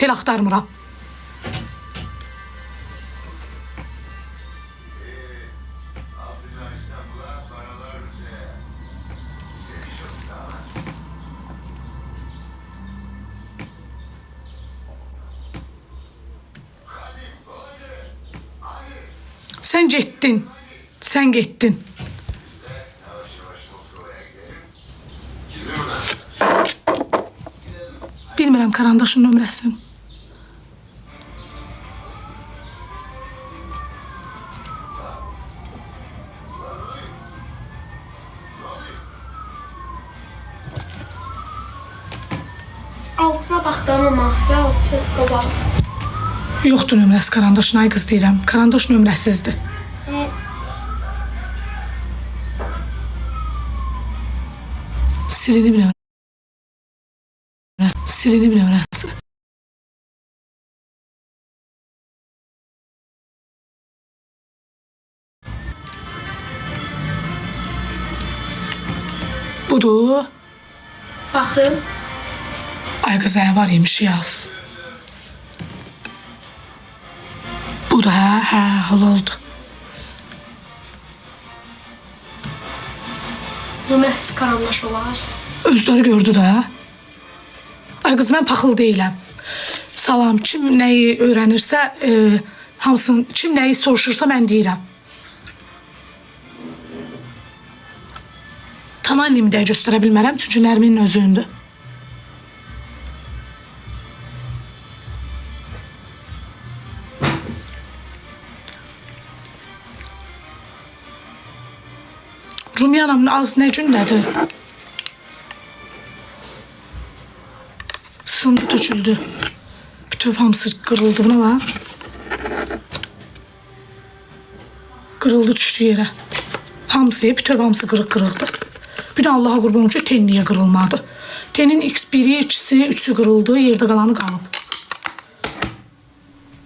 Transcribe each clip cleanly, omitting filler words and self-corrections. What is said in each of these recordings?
tel axtarmıram. Sen getdin. Sen getdin. Bilmirəm karandaşın nömrəsini. Altına baxdım ama altı qabaq. Yoxdur nömrəsi karandaşın, ay qız deyirəm. Karandaş nömrəsizdir. Silinib nömrəsi. Silinib nömrəsi. Budur. Baxım. Ay qız var imiş yaz. Bu da halaldır. Nömrəsiz karandaş olar. Özləri gördü də. Ay qız, mən paxıl deyiləm. Salam, kim nəyi öyrənirsə, hamısını, kim nəyi soruşursa mən deyirəm. Tananimi də göstərə bilmərəm, çünki Nərminin özündür. Rumiyanam az nə gündədir? Sındı, töküldü. Bütün hamısı qırıldı, buna bax. Qırıldı, düşdü yerə. Hamısı, bütün hamısı qırıq-qırıqdır. Bir də Allaha qurban olsun ki, ten niyə qırılmadı? Tenin X1'i, 2'si, 3'ü qırıldı, yerdə qalanı qalıb.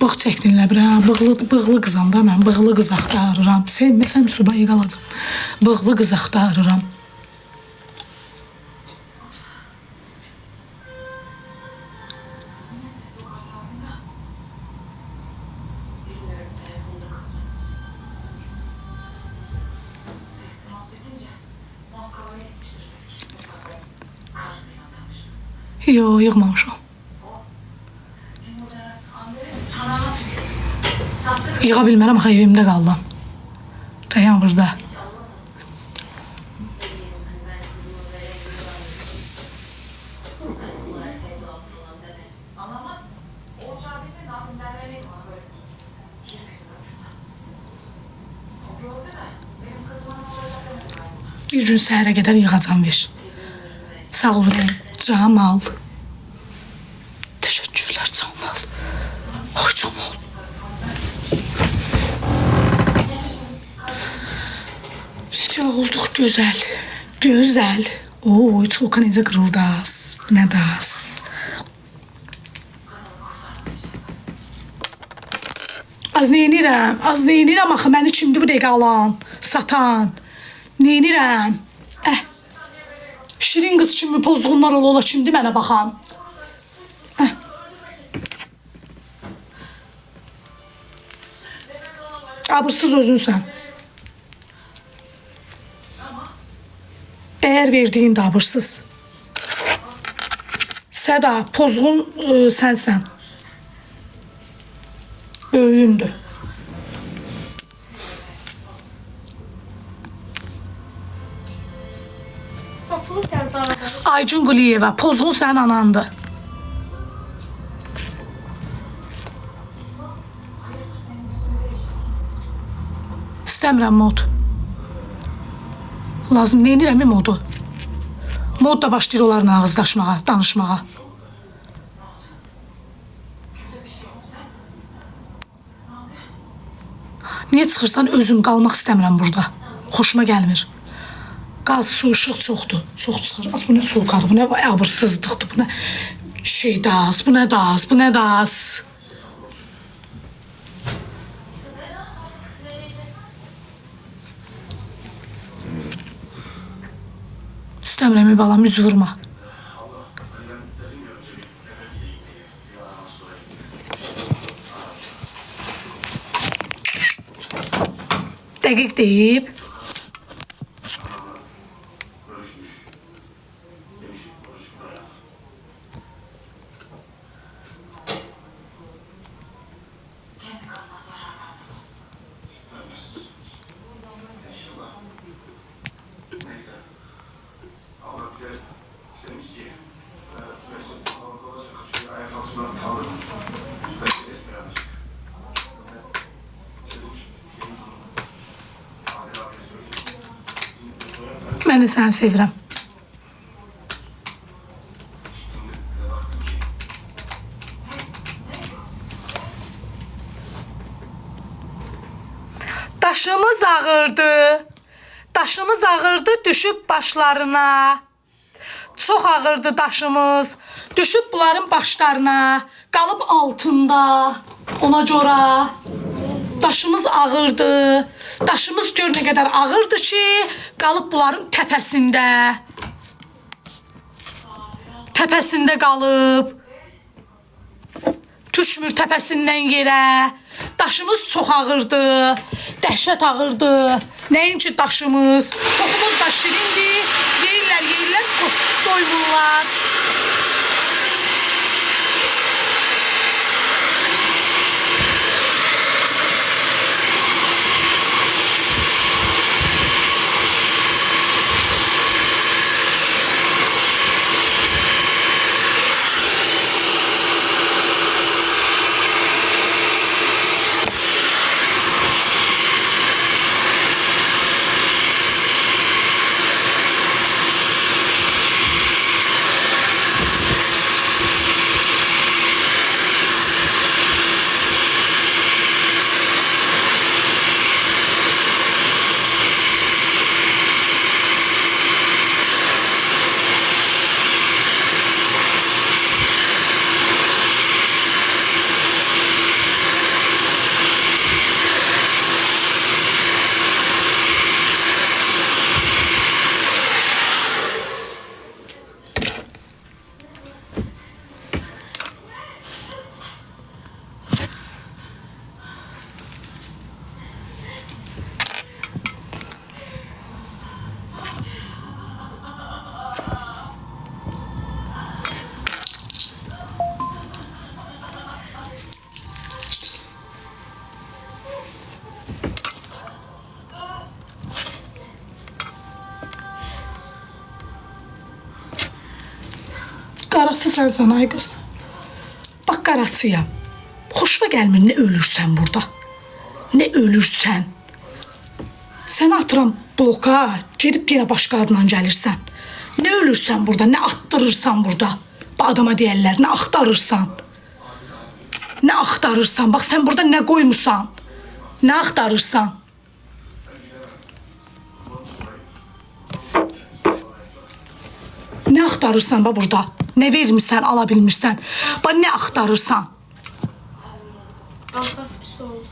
Bığ çəkdinlər bir, bığlı qızam da mən, bığlı qız axtarıram. Sevməsəm subayı qalacam. Bığlı qız axtarıram. Yo, yığmamışam. Yığa bilmərəm, axı evimdə qaldım. Dayan burada. Bir gün səhərə qədər yığacam ver. Sağ olun, Camal. Teşekkürler Camal. Oy Camal. Ya olduk güzel. Güzel. Oo, çolka necə qırıldı az. Nə də az. Az neynirəm? Az neynirəm axı, məni kimdir bu dəqiqə alan, satan? Neynirəm? Şirin qız kimi pozğunlar ola kimdir mənə baxan? Abırsız özünsən. Dəyər verdiyin də abırsız. Səda, pozğun sənsən. Böyüyündür. Satılıb gəldi arada. Aycun Quliyeva, pozğun sənin anandır. İstəmirəm mod. Lazım, neynirəm modu? Mod da başlayır onlarla ağızdaşmağa, danışmağa. Niyə çıxırsan, özün qalmaq istəmirəm burada. Xoşuma gəlmir. Qaz, su, işıq çoxdur. Çox çıxır. Az bu nə soğuqadır, bu nə abırsızlıqdır, bu nə şey də az, bu nə də az, bu nə də az. İstəmirəm balam, üz vurma. Dəqiq deyib. Mən də səni sevirəm. Daşımız ağırdı. Daşımız ağırdı, düşüb başlarına. Çox ağırdı daşımız, düşüb bunların başlarına. Qalıb altında, ona görə. Daşımız ağırdı. Daşımız gör nə qədər ağırdı ki, qalıb bunların təpəsində. Təpəsində qalıb. Düşmür təpəsindən yerə. Daşımız çox ağırdı. Dəhşət ağırdı. Nəinki daşımız. Toxumuz da şirindir. Yeyirlər, doymurlar. Qaraçı sənsən ay qız. Bax qaraçıyam. Xoşuna gəlmir nə ölürsən burada. Nə ölürsən. Səni atıram bloka, gedib yenə başqa adla gəlirsən. Nə ölürsən burada, nə atdırırsan burada. Bu adama deyərlər, nə axtarırsan. Nə axtarırsan, bax sən burada nə qoymusan. Nə axtarırsan. Nə axtarırsan bax burada. Nə vermirsən, ala bilmirsən. Bax nə axtarırsan. Arkası pis oldu.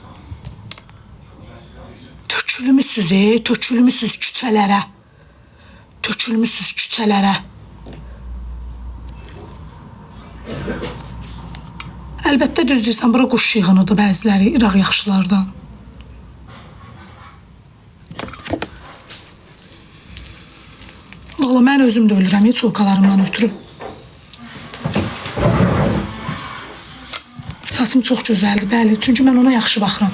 Tökülmüsüz, tökülmüsüz küçələrə. Tökülmüsüz küçələrə. Əlbəttə düz deyirsən, bura quş yığınıdır bəziləri, İraq yaxşılardan. Valla mən özüm də ölürəm, çolkalarımdan ötürü. Saçım çox gözəldir, bəli, çünki mən ona yaxşı baxıram.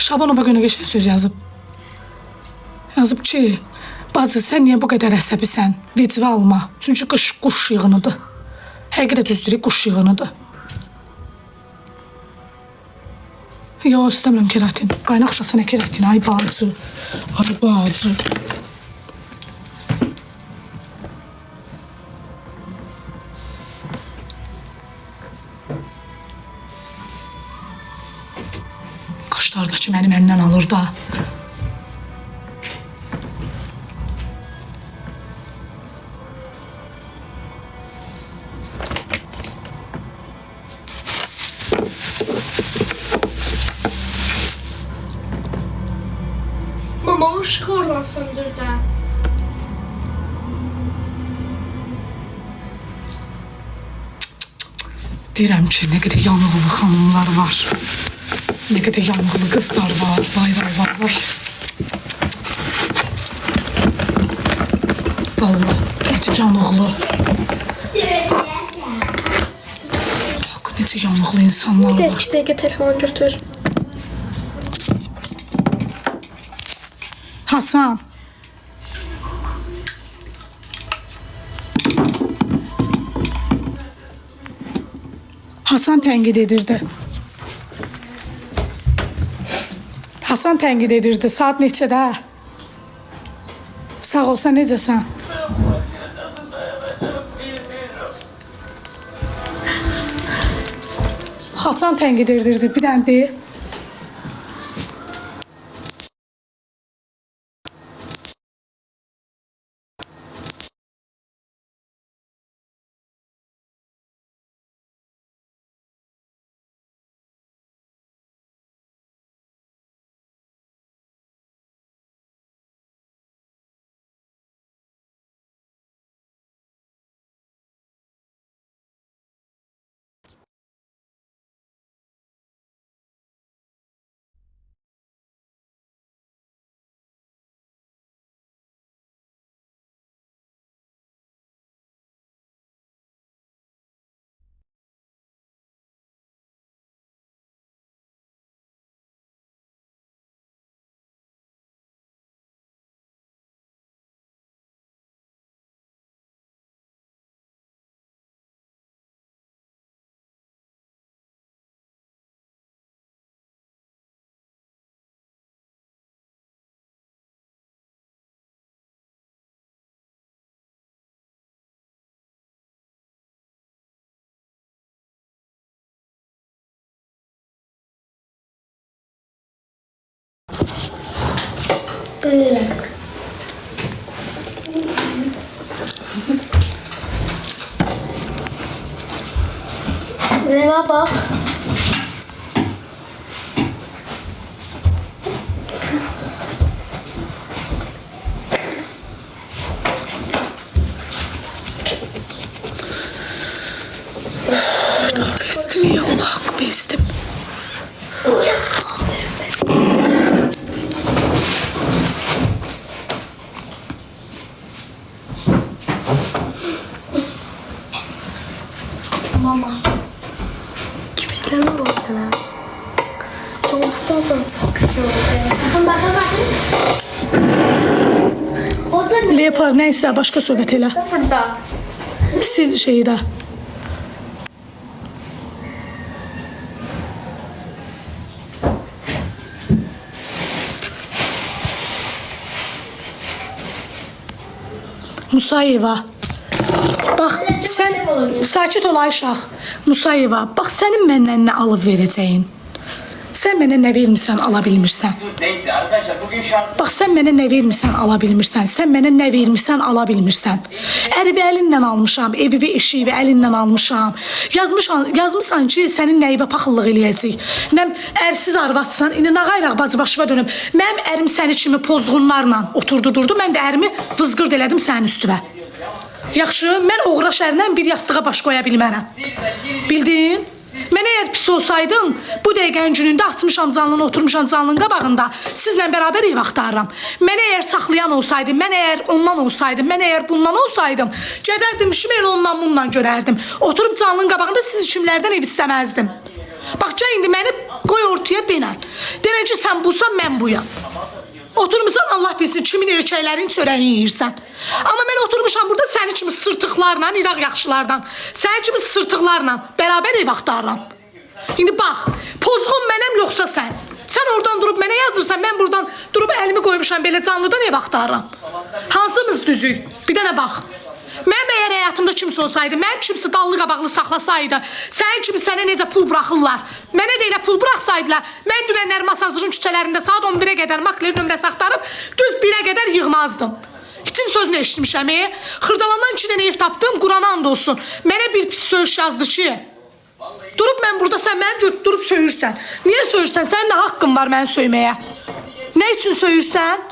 Şabanova günə geçən söz yazıb. Yazıb ki, bacı sən niyə bu qədər əsəbisən? Vecivə alma. Çünki quş yığınıdır. Həqiqət düzdürük, quş yığınıdır. Yo, istəmirəm keratin. Qaynaq sasına keratin. Ay bacı. Ay bacı. ki, mənim əlimdən alır da. Mama o ışığı oradan söndür də. Deyirəm ki, nə qədər yanıqlı xanımlar var. Nə qədər yanıqlı qızlar var. Vay vay vay vay. Vallahi necə yanıqlı. Bak, necə yanıqlı insanlar Bir var. 2 dəqiqə telefon götür. Hasan. Hasan tənqid edirdi. Hasan tənqid edirdi. Saat neçədə? Sağ olsan, necəsən? Hasan tənqid edirdi. Bir dənə deyil. Böyle. Merhaba bak. İstemiyor Allah hakkı istem. Mama. Küpetler mi oldu lan? Soğuktan sonra çıkıyor. Bakın. O da ne? Leopar neyse başka söhbət elə. Burada. Sil şeyi də. Musayeva. Bax, sən sakit ol Ayşah. Musayeva, bax sənin məndən nə alıb verəcəyin? Sən mənə nə vermirsən, ala bilmirsən. Neyse arkadaşlar bugün şarkı Bax, sən mənə nə vermirsən, ala bilmirsən. Sən mənə nə vermirsən, ala bilmirsən. Ərivi əlinlə almışam, evivi, eşivi əlinlə almışam. Yazmışsan ki, sənin nəyivə paxıllıq eləyəcək. Nəm ərsiz arvatsan, indi nə qayraq bacı başıva dönüb. Mənim ərim səni kimi pozğunlarla oturdu durdu. Mən də ərimi vızqırd elədim sənin üstüvə. Yaxşı, mən oğra şərlə bir yastığa baş qoya bilmərəm. Bildin? Mən əgər pis olsaydım, bu dəqiqənin günündə açmışam canlını, oturmuşam canlının qabağında, sizlə bərabər ev axtarıram. Mən əgər saxlayan olsaydım, mən əgər ondan olsaydım, mən əgər bundan olsaydım, gedərdim, işimi elə ondan bundan görərdim. Oturub canlının qabağında siz kimlərdən ev istəməzdim. Bax, indi məni qoy ortaya denən. Denən ki, sən busan, mən buyam. Oturmuşsan, Allah bilsin, kimin erkəklərin çörəyini yeyirsən. Amma mən oturmuşam burada səni kimi sırtıqlarla, İraq yaxşılardan, səni kimi sırtıqlarla bərabər ev axtarıram. İndi bax, pozğun mənəm yoxsa sən. Sən oradan durub mənə yazırsan, mən buradan durub əlimi qoymuşam belə canlıdan ev axtarıram. Hansımız düzük? Bir dənə bax. Mən əgər həyatımda kimsə olsaydı, mən kimsə dallı qabaqlı saxlasaydı, sənin kimi sənə necə pul buraxırlar, mənə də elə pul buraxsaydılar, mən dünənlər Masazırın küçələrində saat 11-ə qədər makler nömrəsi axtarıb, düz 1-ə qədər yığmazdım. İtin sözünü eşitmişəm, xırdalandan 2 dənə ev tapdım, Qurana and olsun. Mənə bir pis söz yazdı ki, durub mən burada, sən məni durub söyürsən. Niyə söyürsən? Sənin nə haqqın var məni söyməyə? Nə üçün söyürsən?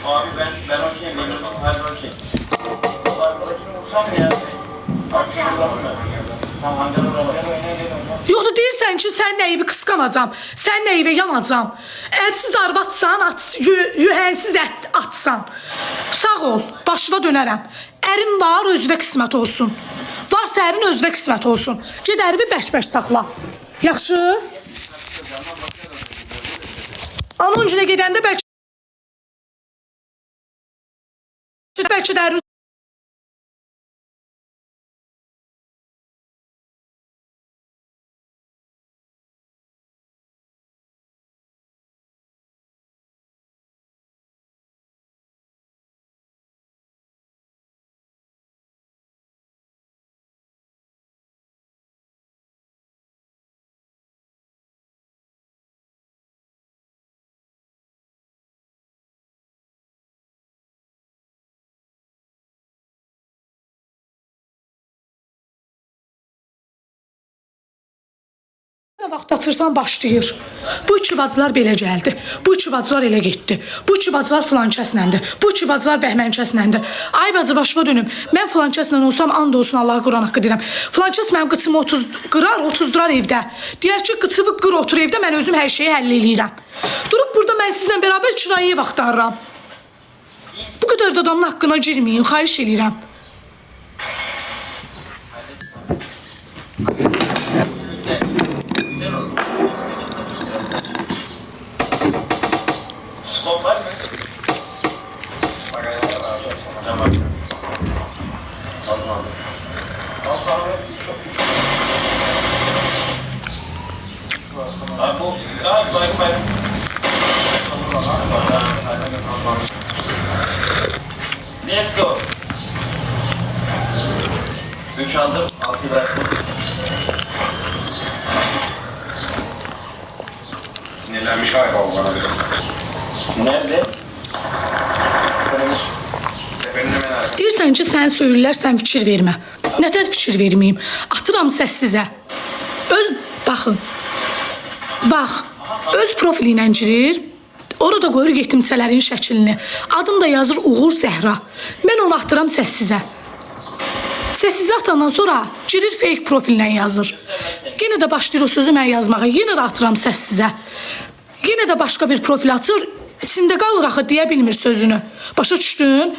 Abi ben okey, memnunum, her okey. Arkadaşını vursam ya. Yoxsa deyirsən ki, sən nə evi qısqanacam, sən nə evə yanacam. Əlsiz arvatsan, yühənsiz atsan. Sağ ol, başıva dönərəm. Ərim var, özvə qismət olsun. Varsa ərin özvə qismət olsun. Ged ərivi bək-bək saxla. Yaxşı? Anın günə gedəndə bəlkə də ərin nə vaxt açırsan başlayır. Bu iki bacılar belə gəldi. Bu iki bacılar elə getdi. Bu iki bacılar filan kəsləndir. Bu iki bacılar bəhmən kəsləndir. Ay bacı başıma dönüm. Mən filan kəslə olsam and olsun Allaha Quran haqqı deyirəm. Filan kəs mənim qıçımı 30 qırar, 30 durar evdə. Deyər ki, qıçımı qır otur evdə, mən özüm hər şeyi həll eləyirəm. Durub burada mən sizlə bərabər kirayə ev axtarıram. Bu qədər də adamın haqqına girməyin, xahiş eləyirəm. Skop var mı? Tamam. Tamam. Abi bu galiba Let's go. 3 aldım, 6 bıraktım. Sinirlenmiş galiba o bana biraz. Nerede? Seferin hemen arka. Deyirsən ki, sən söyürlər, sən fikir vermə. Nətər fikir verməyim? Atıram səssizə. Baxın. Bax, öz profili ilə girir. Orada qoyur yetimçələrin şəklini. Adını da yazır Uğur Zəhra. Mən onu atıram səssizə. Səssizə atandan sonra girir fake profilə yazır. Yenə də başlayır o sözü mən yazmağa. Yenə də atıram səssizə. Yenə də başqa bir profil açır. İçində qalır axı, deyə bilmir sözünü. Başa düşdün?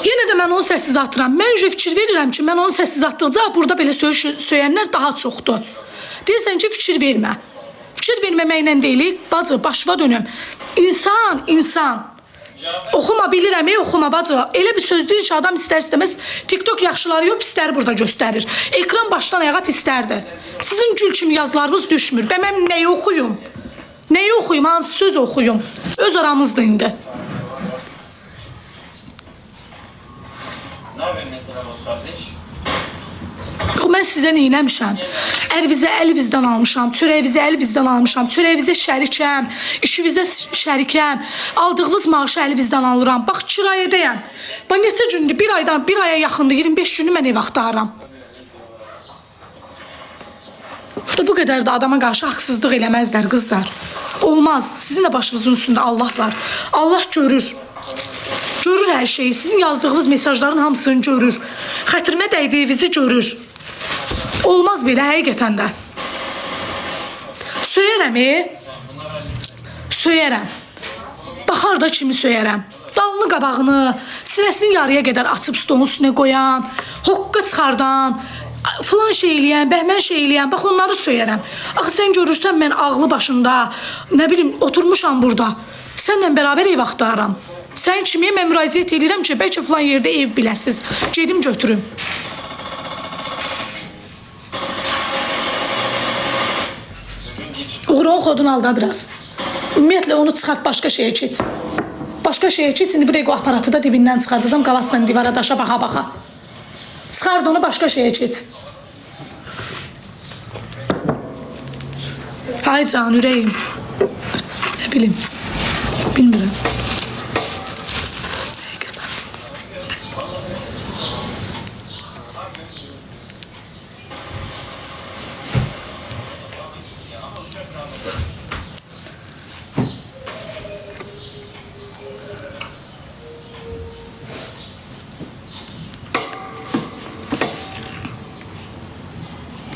Yenə də mən onu səssiz atıram. Mən fikir verirəm ki, mən onu səssiz atdıqca burada belə söyənlər daha çoxdur. Deyirsən ki, fikir vermə. Fikir verməməklə deyil, bacı, başıva dönüm. İnsan. Oxuma bilirəm, oxuma bacı. Elə bir söz deyir ki, adam istər-istəməz TikTok yaxşıları yox, pisləri burada göstərir. Ekran başdan ayağa pislərdir. Sizin gül kimi yazılarınız düşmür. Və mən nəyi oxuyum? Nəyi oxuyum, hansı söz oxuyum? Öz aramızda indi. Ne yapıyorsun mesela bu kardeş? Mən sizə neynəmişəm? Ərvizə əlvizdən almışam, çörəyvizə əlvizdən almışam, çörəyvizə şərikəm, işivizə şərikəm, aldığınız maaşı əlvizdən alıram. Bax, kirayədəyəm. Bax, neçə gündür, bir aya yaxındır, 25 günü mən ev axtarıram. Burada bu qədər də adama qarşı haqsızlıq eləməzlər, qızlar. Olmaz, sizin də başınızın üstündə Allah var. Allah görür. Görür hər şeyi, sizin yazdığınız mesajların hamısını görür. Xətrimə dəydiyinizi görür. Olmaz belə, həqiqətən də. Söyərəm, Söyərəm. Baxar da kimi söyərəm. Dalını qabağını, sinəsini yarıya qədər açıb stolun üstünə qoyan, hoqqa çıxardan, filan şey eləyən, bəhmən şey eləyən, bax onları söyərəm. Axı sən görürsən mən ağlı başında, nə bilim, oturmuşam burada. Sənlə bərabər ev axtarıram. Sən kimiyə mən müraciət edirəm ki, bəlkə filan yerdə ev biləsiz. Gedim götürüm. Kodunu al da biraz. Ümumiyyətlə onu çıxart, başqa şeyə keç. Başqa şeyə keç, indi buraya aparatı da dibindən çıxardacam, qalassan divara daşa baxa-baxa. Çıxard onu, başqa şeyə keç. Ay can, ürəyim. Nə bilim. Bilmirəm.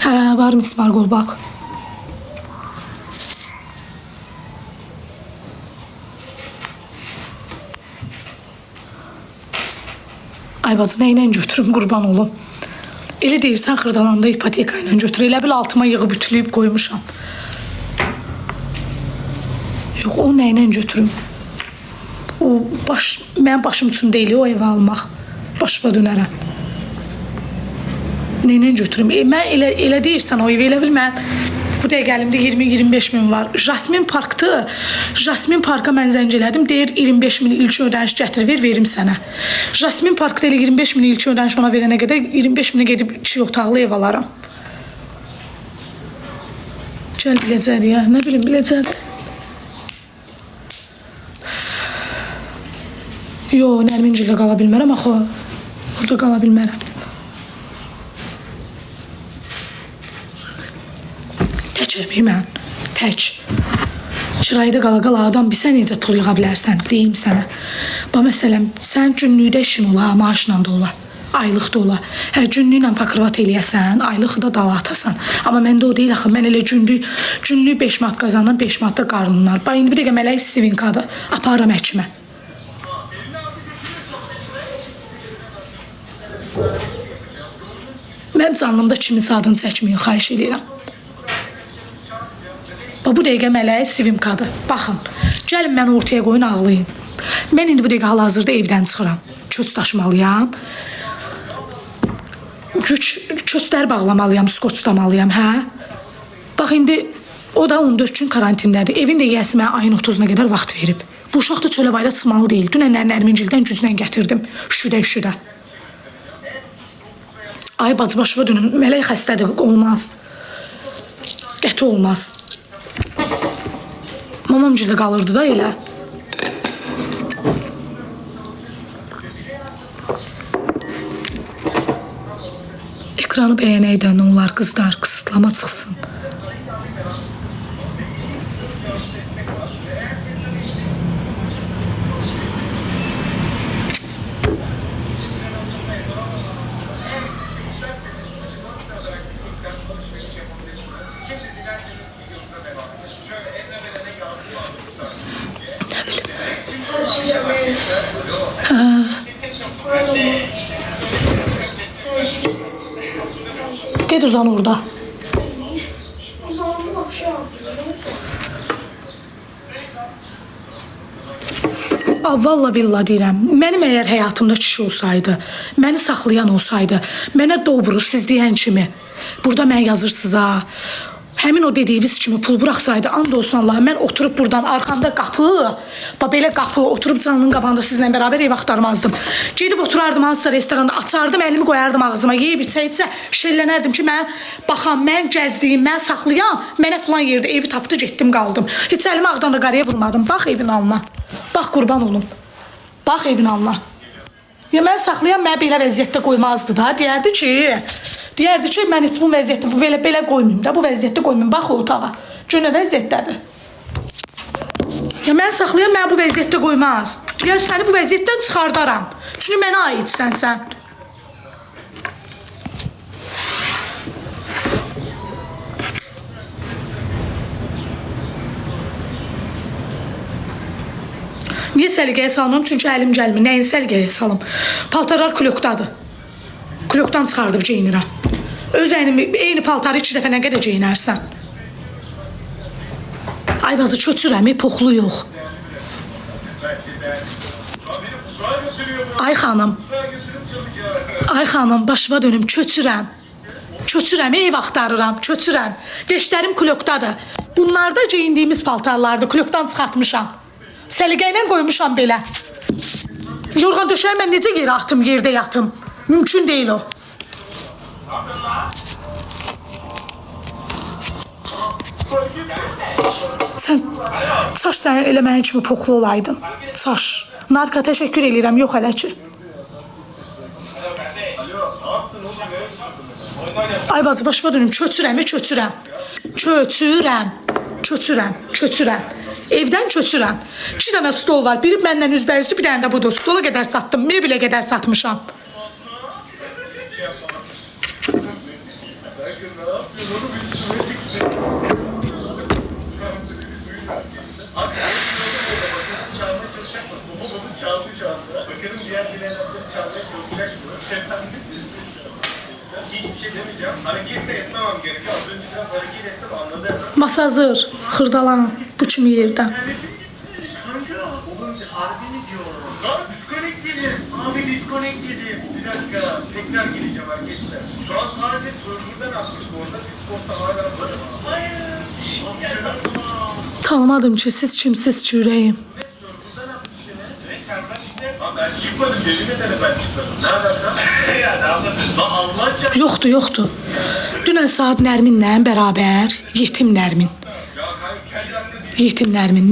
Hə, var mismarqol, bax. Ay bacı, nə ilə götürüm, qurban olum. Elə deyirsən, xırdalanda ipoteka ilə götür. Elə bil altıma yığıb ütüləyib qoymuşam. Yox, o nə ilə götürüm? O, mənim başım üçün deyil, o evə almaq. Başıva dönərəm. Nə ilə götürüm? Mən elə deyirsən o evə, elə bil mən bu dəqiqəlimdə 20-25 min var. Jasmin Parkdır. Jasmin Parka mən zəng elədim. Deyir 25 min ilkin ödəniş gətir, verim sənə. Jasmin Parkda elə 25 min ilkin ödəniş ona verənə qədər 25 minə gedib 2 otaqlı ev alaram. Gəl biləcək ya. Nə bilim, biləcək. Yox, Nərmincildə qala bilmərəm axı. Burada qala bilmərəm. Təkəmi mən, tək. Kirayədə qala-qala adam bilsə necə pul yığa bilərsən, deyim sənə. Bax, məsələn, sən günlükdə işin ola, maaşla da ola, aylıq da ola. Hə, günlüklə pakırvat eləyəsən, aylıq da dala atasan. Amma məndə o deyil axı, mən elə günlük 5 manat qazanıram, 5 manat da qarnınlar. Bax, indi bir dəqiqə mələk Sivinkadır, aparıram həkimə. Mənim canlımda kiminsə adını çəkməyin, xahiş edirəm. Bu dəqiqə mələk Sivimkadır. Baxın, gəlin məni ortaya qoyun, ağlayın. Mən indi bu dəqiqə hal-hazırda evdən çıxıram. Köç daşımalıyam. Köçlər bağlamalıyam, skoçlamalıyam, hə? Bax, indi o da 14 gün karantindədir. Evin də yiyəsi mənə ayın 30-una qədər vaxt verib. Bu uşaq da çölə bayda çıxmalı deyil. Dünənlər Nərmincildən güclə gətirdim. Üşüdə. Ay bacı, başıva dönün. Mələk xəstədir, olmaz. Qəti olmaz. Mamam gilə qalırdı da elə. Ekranı bəyənəkdən nə olar qızlar, qısıtlama çıxsın. Ged uzan orada. Uzandım akşam. Valla billah deyirəm, mənim əgər həyatımda kişi olsaydı, məni saxlayan olsaydı, mənə dobro siz deyən kimi, burada mən yazırsınız ha, həmin o dediyiniz kimi pul bıraxsaydı, and olsun Allah'a, mən oturub buradan arxamda qapı, belə qapı, oturub canının qabağında sizlə bərabər ev axtarmazdım. Gedib oturardım hansısa restoranda, açardım, əlimi qoyardım ağzıma, yeyib içə-içə, şellənərdim ki, mən baxam, mən gəzdiyim, mən saxlayan, mənə filan yerdə evi tapdı, getdim, qaldım. Heç əlimi ağdan da qaraya vurmadım, bax evin alına, bax qurban olum, bax evin alına. Ya mən saxlayan mənə belə vəziyyətdə qoymazdı da. Deyərdi ki, mən heç bu vəziyyətdə, belə qoymayayım da, bu vəziyyətdə qoymayayım. Bax o otağa, gör nə vəziyyətdədir. Ya mən saxlayan mənə bu vəziyyətdə qoymaz. Deyər, səni bu vəziyyətdən çıxardaram. Çünki mənə aidsən sən. Niyə səliqəyə salmam? Çünki əlim gəlmir. Nəyin səliqəyə salım? Paltarlar klokdadır. Klokdan çıxardıb geyinirəm. Öz əynimi, eyni paltarı 2 dəfə nə qədər geyinərsən? Ay bazı, köçürəm, poxlu yox. Ay xanım, başıva dönüm, köçürəm. Köçürəm, ev axtarıram, köçürəm. Veşlərim klokdadır. Bunlar da geyindiyimiz paltarlardır. Klokdan çıxartmışam. Səliqə ilə qoymuşam belə. Yorğan döşəyi mən necə yerə atım, yerdə yatım? Mümkün deyil o. Sən saç sən elə mənim kimi poxlu olaydın. Saç. Narka təşəkkür edirəm, yox hələ ki. Ay bacı, başıma dönüm, köçürəm. Evdən köçürəm. 2 dənə stol var, biri məndən üzbəyüzü, bir dənə də budur. Stola qədər satdım, mebilə qədər satmışam. Bakalım diğer bilenleri çalmaya çalışacak mı? Hiçbir şey demeyeceğim. Hareket de etmemem gerekiyor. Az önce biraz hareket ettim, anladı. Masa hazır, xırdalan bu kimi yerdən. Kanka, oğlum harbi mi diyor? Lan disconnect edin. Abi disconnect edin. Bir dakika, tekrar geleceğim arkadaşlar. Şu an sadece server'dan atmış bu arada. Discord'da hala var. Hayır. Tanımadım ki, siz kimsiz ki, ürəyim. Ben çıkmadım, yemin ederim ben çıkmadım. Ne alaka? Ya ne anlatıyorsun? Lan Allah aşkına. Yoxdur. Dünən saat Nərminlə bərabər, yetim Nərmin.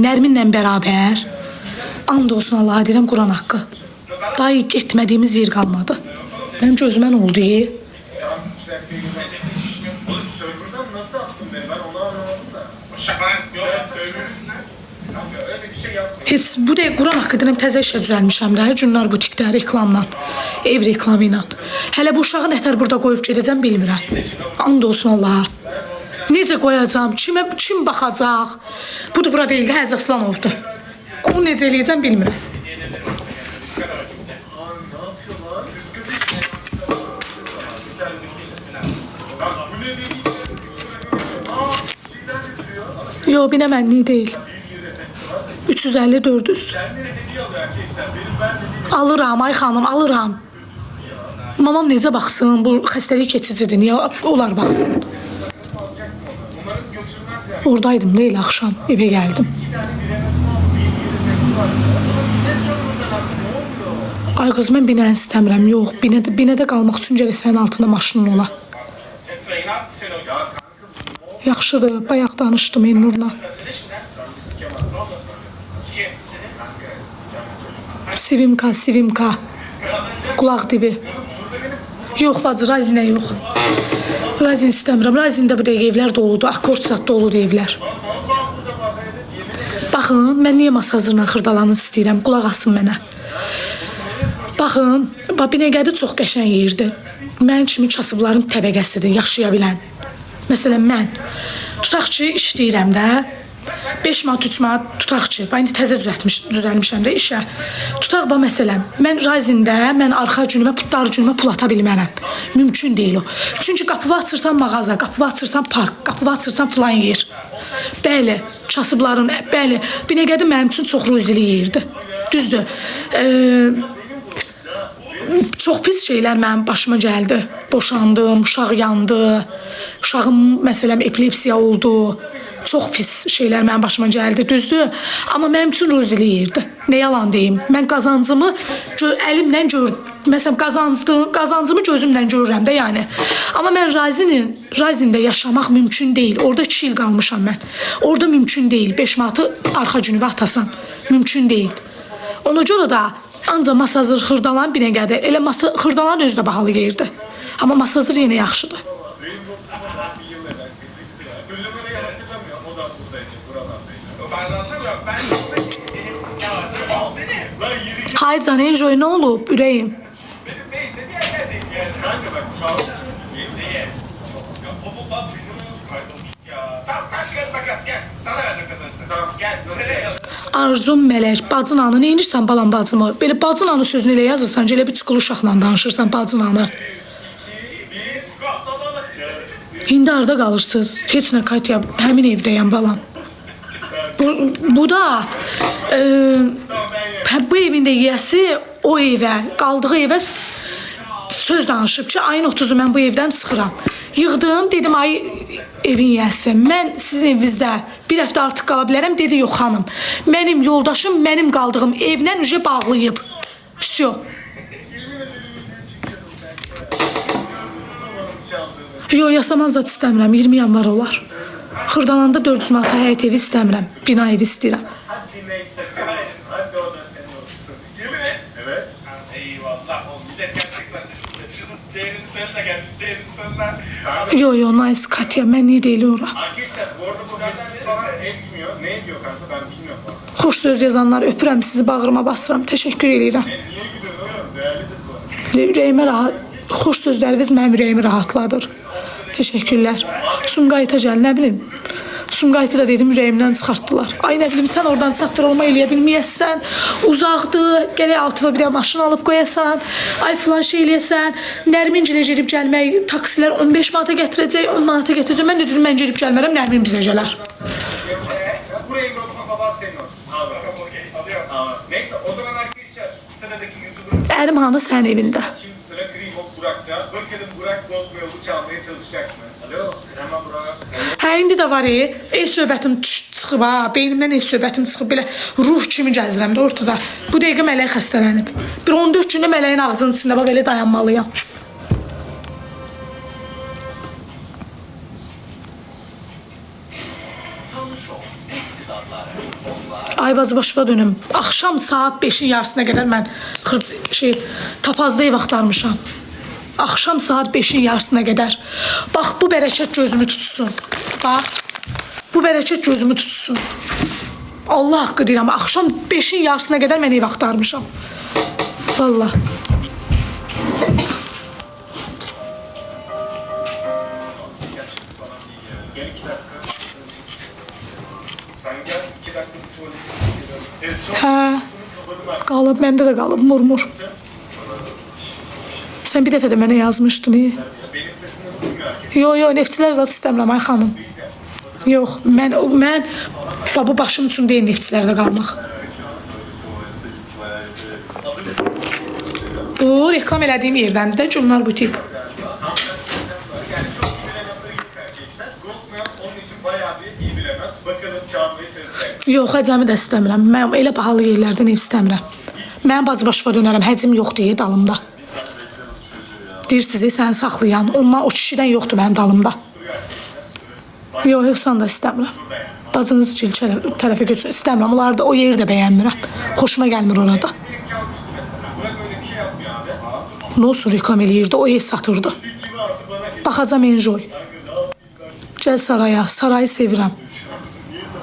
Nərminlə bərabər, and olsun Allah'a deyirəm, Quran haqqı. Daha getmədiyimiz yer qalmadı. Mənim gözümə nə oldu? Oğlum server'dan nasıl attın beni? Ben onu anlamadım da. Şaka yok. Server'dan öyle bir şey yaptım. Heç bu da Quran haqqı deyirəm, təzə işə düzəlmişəm də, Günlar butikdə reklamla, ev reklamı ilə. Hələ bu uşağı nətər burada qoyub gedəcəm bilmirəm. And olsun Allah'a. Necə qoyacam? Kim baxacaq? Bu da bura deyil də, Həz Aslanovdur. Onu necə eləyəcəm bilmirəm. Yo, binəmənlik deyil. 350-400. Alıram, ay xanım, alıram. Mamam necə baxsın? Bu xəstəlik keçicidir. Niyə onlar baxsın? Oradaydım deyil, axşam evə gəldim. Ay qız, mən binəni istəmirəm. Yox, binədə qalmaq üçün gərək sənin altında maşının ola. Yaxşıdır, bayaq danışdım Elnurla. Sivimka. Qulaq dibi. Yox bacı, Razinə yox. Razin istəmirəm. Razində bu dəqiq evlər doludur. Akkord sat doludur evlər. Baxın, mən niyə masa hazırla xırdalanı istəyirəm? Qulaq asın mənə. Baxın, Binəqədi çox qəşəng yerdir. Mənim kimi kasıbların təbəqəsidir, yaşaya bilən. Məsələn, mən tutaq ki, işləyirəm də. 5 manat, 3 manat tutaq ki, indi təzə düzəlmişəm də işə. Tutaq məsələn, mən Razində, mən arxa günümə, dar günümə pul ata bilmərəm. Mümkün deyil o. Çünki qapıva açırsan mağaza, qapıva açırsan park, qapıva açırsan filan yer. Bəli, kasıbların, bəli, Binəqədi mənim üçün çox ruzili yerdir. Düzdür. Çox pis şeylər mənim başıma gəldi. Boşandım, uşaq yandı, uşağım məsələn epilepsiya oldu. Çox pis şeylər mənim başıma gəldi, düzdür. Amma mənim üçün ruzili yerdir. Nə yalan deyim. Mən qazancımı əlimlə məsələn qazancımı gözümlə görürəm də yəni. Amma mən Razində yaşamaq mümkün deyil. Orada 2 il qalmışam mən. Orada mümkün deyil. 5 manatı arxa günüvə atasan. Mümkün deyil. Ona görə də ancaq masazır xırdalan Binəqədi. Elə xırdalan özü də bahalı yerdir. Amma masazır yenə yaxşıdır. Hay can Enjoy, nə olub? Ürəyim. Arzum Mələk, bacın anı, nə edirsən balam bacımı? Belə bacın anı sözünü elə yazırsan ki, elə bir çuqul uşaqla danışırsan bacın anı. İndi harada qalırsınız? Heç nə Katya, həmin evdəyəm balam. Bu da bu evin də yiyəsi o evə, qaldığı evə söz danışıb ki, ayın 30'u mən bu evdən çıxıram. Yığdım, dedim ay evin yiyəsi. Mən sizin evinizdə bir həftə artıq qala bilərəm. Dedi yox xanım. Mənim yoldaşım mənim qaldığım evlə ücə bağlayıb. Всё. Yo, yasaman zat istəmirəm. 20 yanvar olar. Xırdalanda 400 manata həyət evi istəmirəm. Bina evi istəyirəm. Hadi neyse sen olsun. Hadi o da sen olsun. Yemin et. Evet. Eyvallah oğlum. Millet gerçek zaten. Şunun değerini söyle de gelsin. Değerini söyle. Yo, nice Katya. Mən niyə deyil ora? Arkadaşlar bu arada bu benden sonra etmiyor. Ne ediyor kanka ben bilmiyorum. Xoş söz yazanlar öpürəm sizi, bağrıma basıram. Təşəkkür edirəm. Niye gülüyorsun oğlum? Değerlidir bu. Ürəyimi rahat, xoş sözləriniz mənim ürəyimi rahatladır. Təşəkkürlər. Sumqayıta gəl, nə bilim. Sumqayıtı da dedim ürəyimdən çıxartdılar. Ay nə bilim, sən oradan çatdırılma eləyə bilməyəsən. Uzaqdır, gələk altıva bir də maşın alıb qoyasan. Ay filan şey eləyəsən. Nərmin gilə gedib gəlmək, taksilər 15 manata gətirəcək, 10 manata gətirəcək. Mən də dedim, mən gedib gəlmərəm, Nərmin bizə gələr. Buraya notuma falan senin olsun. Abi. Okey. Alıyorum. Abi. Neyse o zaman arkadaşlar sıradaki YouTuber'ın Ərim hanı sənin evində. şimdi sıra Krivok Burak'ta. Bakalım Burak Gold yolu çalmaya çalışacak mı? Alo. Hemen Burak. Hə, indi də var, ev söhbətim çıxıb ha, beynimdən ev söhbətim çıxıb, belə ruh kimi gəzirəm də ortada. Bu dəqiqə mələk xəstələnib. Bir 14 gündə mələyin ağzının içində bax, belə dayanmalıyam. Ay bacı başıma dönüm. Axşam saat 5-in yarısına qədər mən tapazda ev axtarmışam. Axşam saat 5-in yarısına qədər. Bax, bu bərəkət gözümü tutsun. Bax, bu bərəkət gözümü tutsun. Allah haqqı deyirəm, axşam 5-in yarısına qədər mən ev axtarmışam. Vallahi. Gel 2 dakika. Sen gel 2 dakika bir tuvalete gidelim. Evet şu an Hə, qalıb, məndə də qalıb, murmur. Sən bir dəfə də mənə yazmışdın, benim sesimi duymuyor herkes. Yo, neftçilər zat istəmirəm, ay xanım. Yox, mən baba başım üçün deyil neftçilərdə qalmaq. Bu, reklam elədiyim yerdəndir də, Cümlər Butik. Yani çok iyi bilemetleri yok arkadaşlar. Goldman onun için bayağı bir iyi bilemez. Bakalım çalmaya çalışacak. Yox, həcəmi də istəmirəm. Mən elə bahalı yerlərdən ev istəmirəm. Mənim bacı başıma dönərəm, həcim yoxdur dalımda. Deyirsiniz, səni saxlayan, ondan o kişidən yoxdur mənim dalımda. Yox, Hüsnan da istəmirəm. Bacınız tərəfə götürsün, istəmirəm. Onlar da o yeri də bəyənmirəm. Xoşuma gəlmir orada. Direkt çalmıştı mesela. Burak öyle bir şey yapmıyor abi. Nə olsun reklam eləyirdi, o ev satırdı. Kimi artık bana gel. Baxacam enjoy. Gəl saraya, sarayı sevirəm.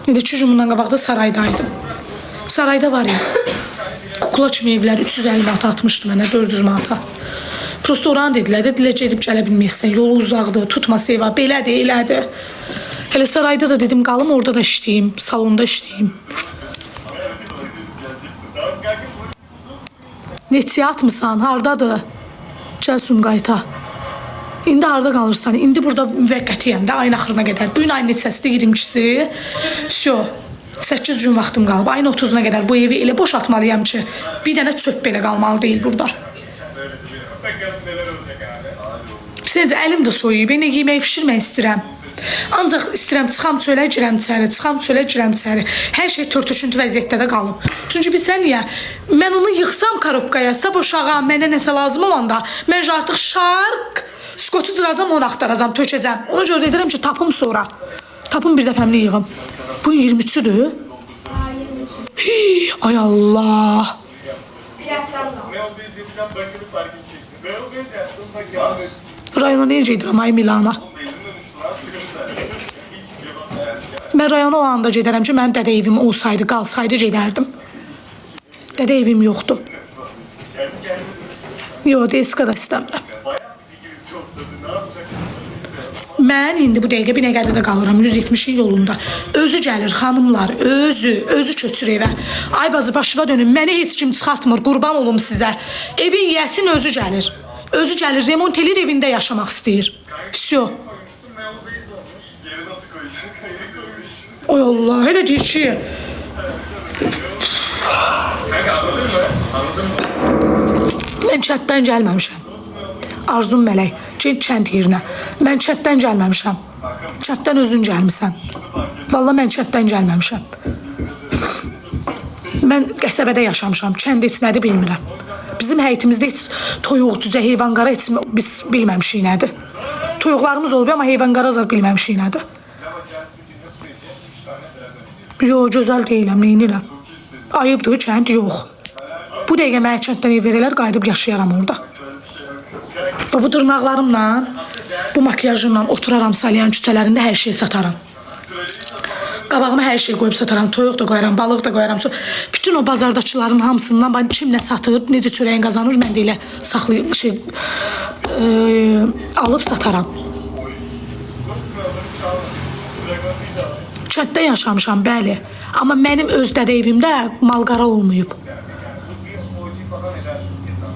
Nədə 2 gün bundan qabaqda saraydaydım. Sarayda var ya, kukla kimi evlər 350 manata atmışdı mənə, 400 manata. Prosto oranı dedilər gedib gələ bilməyəsən, yolu uzaqdır, tutması eva, belədir, elədir. Hələ sarayda da dedim, qalım orada da işləyim, salonda işləyim. Neçəyə atmısan, hardadır? Gəl Sumqayıta. İndi harda qalırsan? İndi burada müvəqqətiyəm də, ayın axırına qədər. Bu gün ayın neçəsidir, 22-si. Всё. 8 gün vaxtım qalıb. Ayın 30-una qədər bu evi elə boşaltmalıyam ki, bir dənə çöp belə qalmalı deyil burada. Bakalım neler olacak abi. Sizcə əlim də soyuyub, indi yemək pişirmək istəyirəm. Ancaq istəyirəm çıxam çölə girəm içəri, çıxam çölə girəm içəri. Hər şey tört-töküntü vəziyyətdə də qalıb. Çünki bilsən niyə? Mən onu yığsam korobkaya, sabah uşağa mənə nəsə lazım olanda, mən artıq şark skotu cıracam, onu axtaracam, tökəcəm. Ona görə edirəm ki, tapım sonra. Tapım bir dəfəmli yığım. Bu 23-dür. Ay Allah. Ne olduysa yapacağım bakını farkını çekti. Ne olduysa yaptım bak ya. Rayona necə gedirəm, ay Milana? Mən rayona o anda gedərəm ki, mənim dədə evim olsaydı, qalsaydı gedərdim. Dədə evim yoxdur. Yox, deska da istəmirəm. Mən indi bu dəqiqə Binəqədidə qalıram, 170-in yolunda. Özü gəlir, xanımlar, özü köçür evə. Ay bacı, başıva dönün, məni heç kim çıxartmır, qurban olum sizə. Evin yəsin özü gəlir. Özü gəlir, remont elir, evində yaşamaq istəyir. Всё. Geri nasıl koyacak? Geri koymuş. Ay Allah, elə deyir ki. Kanka anladın mı? Anladın mı? Mən çatdan gəlməmişəm. Arzum Mələk, get kənd yerinə. Mən kənddən gəlməmişəm. Kənddən özün gəlmisən. Vallahi mən kənddən gəlməmişəm. Mən qəsəbədə yaşamışam. Kənd heç nədir bilmirəm. Bizim həyətimizdə heç toyuq, cücə, heyvan qara heç biz bilməmişik nədir. Toyuqlarımız olub amma heyvan qara zad bilməmişik nədir. Yox, gözəl deyiləm, neynirəm? Ayıbdır, kənd yox. Bu dəqiqə mənə kənddən ev verələr, qayıdıb yaşayaram orada. Bu dırnaqlarımla, bu makyajımla oturaram Salyan küçələrində hər şey sataram. Qabağıma hər şey qoyub sataram, toyuq da qoyaram, balıq da qoyaram. Bütün o bazardakıların hamısından kim nə satır, necə çörəyin qazanır, mən də elə saxlayıb, alıb sataram. Kənddə yaşamışam, bəli. Amma mənim öz dədə evimdə malqara olmayıb.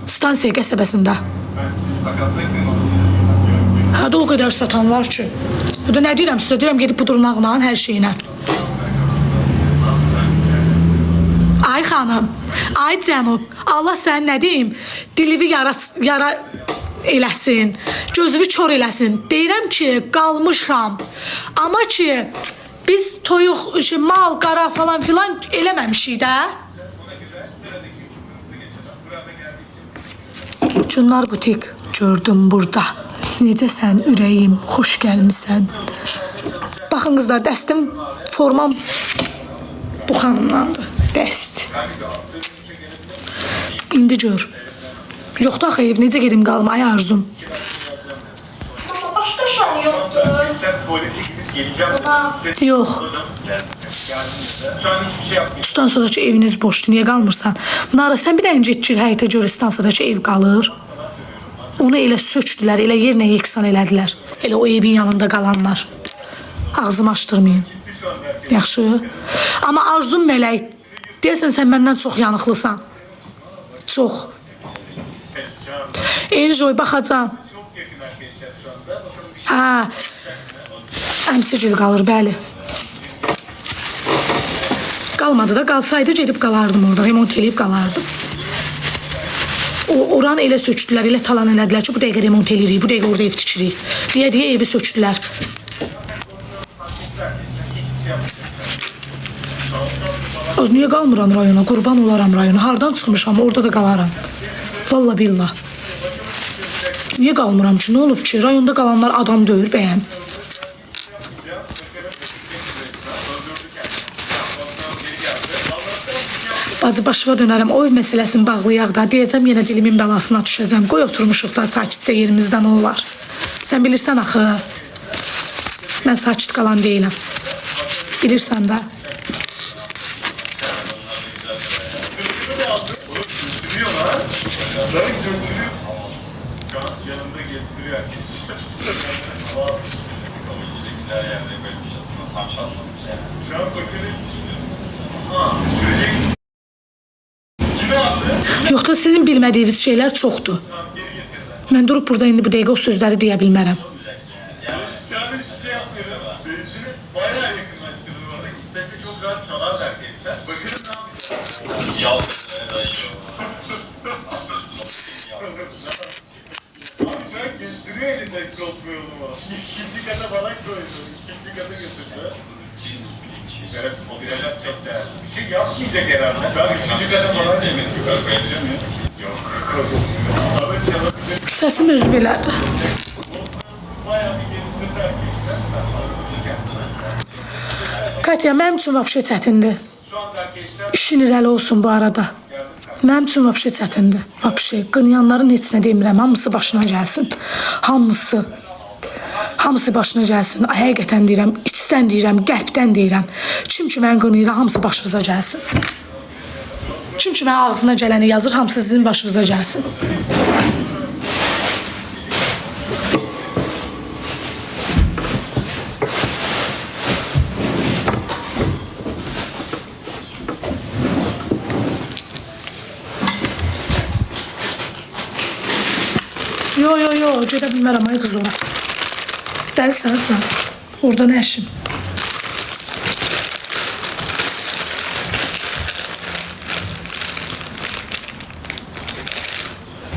Stansiya qəsəbəsində. Hədə o qədər satan var ki. Bu da nə deyirəm sizə? Deyirəm gedib bu dırnaqla, hər şeylə. Ay xanım, ay cənub, Allah sən nə deyim, dilivi yara eləsin, gözünü kör eləsin. Deyirəm ki, qalmışam. Amma ki, biz toyuq, mal, qara falan filan eləməmişik də. Cunlar butik gördüm burada. Necəsən ürəyim, xoş gəlmisən. Baxın qızlar, dəstim, formam bu xanımdandır. Dəst. İndi gör. Yoxdur axı ev, necə gedim qalım, ay Arzum. Ama başka şan yoktur. Sen tuvalete gidip geleceğim. Yox. Şu an hiçbir şey yapmıyorum. Stansiyadakı eviniz boşdur, niyə qalmırsan? Nara, sən bir dənə getcil həyətə görə stansiyadakı ev qalır. Onu elə sökdülər, elə yerlə yeksan elədilər. Elə o evin yanında qalanlar. Ağzımı açdırmayın. Yaxşı. Amma Arzum Mələk, deyəsən sən məndən çox yanıqlısan. Çox. Enjoy, baxacam. Hə. Əmsigil qalır, bəli. Qalmadı da, qalsaydı gedib qalardım orada, remont eləyib qalardım. Oranı elə sökdülər, elə talan elədilər ki, bu dəqiqə remont eləyirik, bu dəqiqə orada ev tikirik. Deyə evi sökdülər. Az niyə qalmıram rayona, qurban olaram rayona. Hardan çıxmışam, orada da qalaram. Valla billah. Niyə qalmıram ki, nə olub ki? Rayonda qalanlar adam döyür, bəyəm. Bacı, başıma dönərəm, o ev məsələsini bağlayaq da, deyəcəm yenə dilimin bəlasına düşəcəm. Qoy oturmuşuq da sakitcə yerimizdə nə olar. Sən bilirsən axı, mən sakit qalan deyiləm. Bilirsən də. Yanımda gezdiriyor herkes. Şu an bakıyorum. Aha, sürecek. Kime aldı? Yoxda sizin bilmədiyiniz şeylər çoxdur. Mən durub burada indi bu dəqiqə o sözləri deyə bilmərəm. Şu an hiçbir şey yapmıyorum. Özünü bayağı yakınlaştırdım orada. İstese çok rahat çalardı arkadaşlar. Bakırım ne yapacağız? Abi şu an kestiriyor elinde kopmuyor mu? İkinci kata bana koydu. İkinci kata götürdü. Evet, o biralar çok değerli. Bir şey yapmayacak herhalde. Şu an üçüncü kata falan demek. Yok, koydum. Ama çalabilir. Səsim özü belədir. Bayağı bir gezdirdi arkadaşlar. Katya, mənim üçün vəbşə çətindir. Şu anda arkadaşlar İşin irəli olsun bu arada. Mənim üçün vəbşə çətindir. Vəbşə, qınyanların heç nə demirəm, hamısı başına gəlsin. Hamısı. Hamısı başına gəlsin. Həqiqətən deyirəm, içdən deyirəm, qəlbdən deyirəm. Kim ki mən qınayıram, hamısı başınıza gəlsin. Kim ki mən ağzına gələni yazır, hamısı sizin başınıza gəlsin. Yo, gedə bilmərəm, ay qız ora. Dəlisən sən, orada nə işin?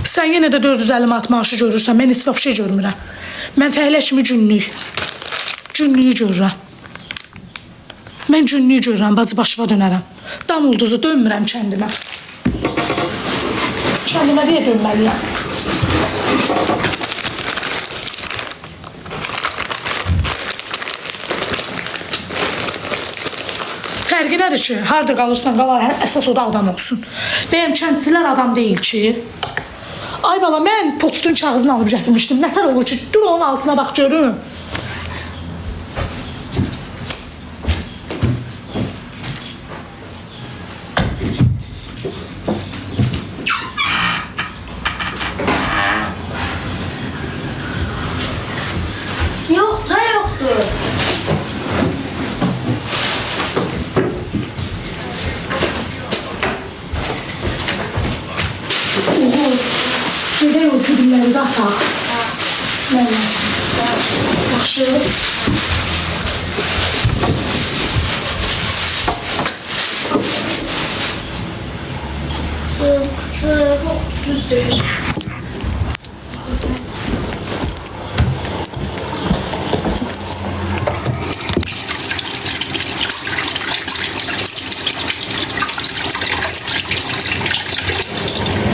Sən yenə də 450 manat maaşı görürsən. Mən heç vaxt şey görmürəm. Mən fəhlə kimi günlük. Günlüyü görürəm. Mən günlüyü görürəm, bacı başıva dönərəm. Dam ulduzu dönmürəm kəndimə. Kəndimə deyə dönməliyəm. Fərqi nədir ki? Harada qalırsan, qala, əsas o da adam olsun. Bəyəm kəndçilər adam deyil ki. Ay bala, mən poçtun kağızını alıb gətirmişdim. Nətər olur ki, dur onun altına bax görüm. Yox da yoxdur. Gedək o zibilləri də ataq. Mənə. Yaxşı. Düz deyir.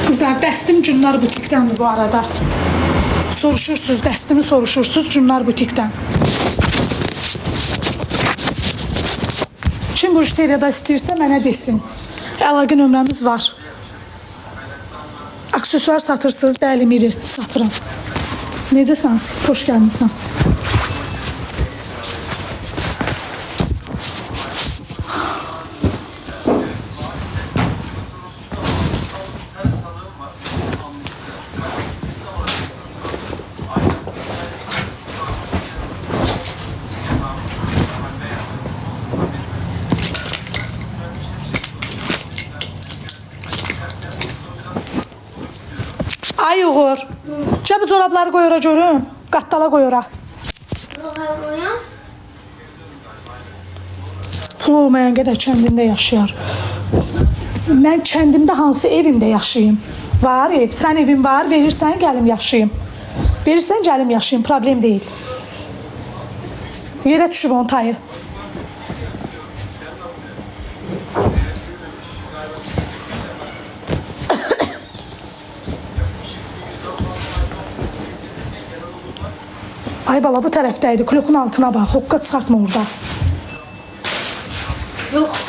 Kızlar, dəstim Cünnar butikdəndir bu arada. Soruşursunuz, dəstimi soruşursunuz Cünnar butikdən. Kim bu işlerdə istəyirsə mənə desin. Əlaqə nömrəmiz var. Aksesuar satırsınız, bəli, Miri, satıram. Necəsən? Xoş gəlmişsən. Ay Uğur, bu corabları qoy ora görüm, qattala qoy ora. Yox, həvlıyam. Pul olmayan qədər kəndimdə yaşayar. Mən kəndimdə hansı evimdə yaşayayım? Var ev, sən evin var, verirsən gəlim yaşayayım. Verirsən gəlim yaşayayım, problem deyil. Yerə düşüb onun tayı. Ay bala, bu tərəfdəydi, klokun altına bax, hoqqa çıxartma orada. Yox.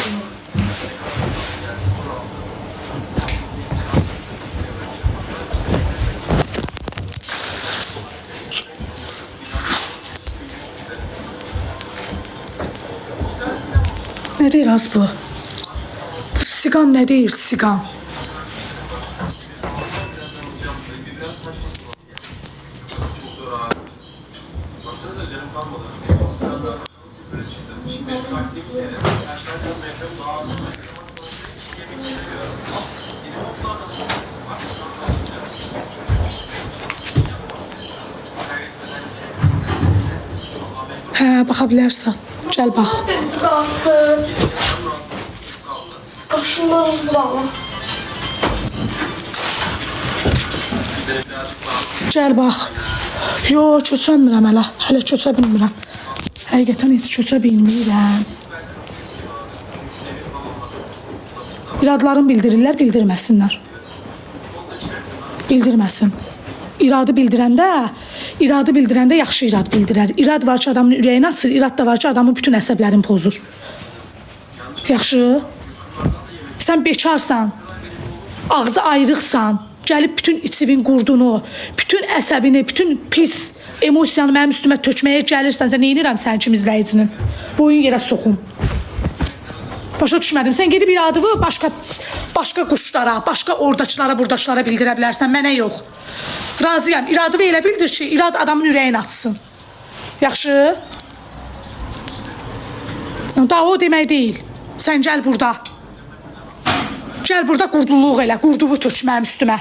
Nə deyir az bu? Bu siqam nə deyir, siqam? Hə, baxa bilərsən. Gəl bax. Qalsın. Qaşınlarız buranı. Gəl bax. Yo, köçənmirəm hələ. Hələ köçə bilmirəm. Həqiqətən heç köçə bilmirəm. İradlarını bildirirlər, bildirməsinlər. Bildirməsin. İradı bildirəndə yaxşı irad bildirər. İrad var ki, adamın ürəyini açır, irad da var ki, adamın bütün əsəblərini pozur. Yaxşı? Sən bekarsan, ağzı ayrıqsan, gəlib bütün içivin qurdunu, bütün əsəbini, bütün pis emosiyanı mənim üstümə tökməyə gəlirsən, sən neynirəm sənin kimi izləyicinin? Boyun yerə soxum. Başa düşmədim. Sən gedib iradını başqa quşlara, başqa oradakılara, buradakılara bildirə bilərsən, mənə yox. Razıyam. İradını elə bildir ki, irad adamın ürəyini açsın. Yaxşı? Da o demək deyil. Sən gəl burada. Gəl burada qurduluq elə, qurduvu tök mənim üstümə.